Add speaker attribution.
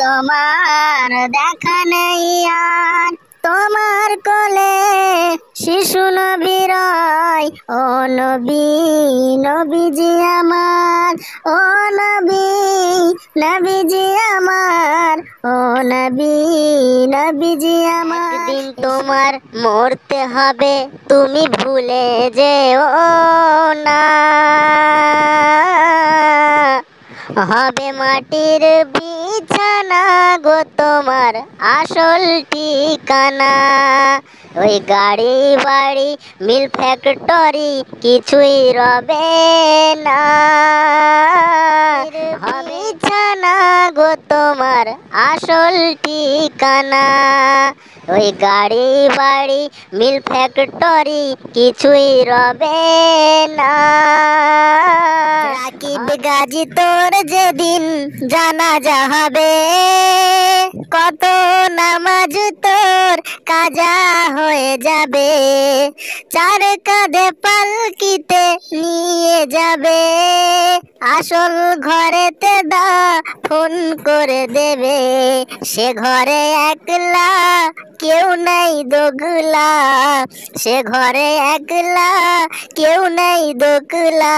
Speaker 1: তোমার দেখা নেই আর। তোমার কোলে শিশু নবী রয়, ও নবী নবীজি আমার, ও নবী নবীজি আমার, ও নবী নবীজি আমার। একদিন তোমার মরতে হবে, তুমি ভুলে যেও না। হবে মাটির বিছানা গো তোমার আসল ঠিকানা। ওই গাড়ি বাড়ি মিল ফ্যাক্টরি কিছুই রবে না। হবে বিছানা গো তোমার আসল ঠিকানা। ওই গাড়ি বাড়ি মিল ফ্যাক্টরি কিছুই রবে না। রাকিব গাজী তোর যেদিন জানাজা হবে, কত নামাজ তোর কাজা হয়ে যাবে। চার কাঁধে পালকিতে নিয়ে যাবে, আসল ঘরেতে দাফন করে দেবে। সে ঘরে একলা কেউ নাই দোগলা, সে ঘরে একলা কেউ নাই দোগলা।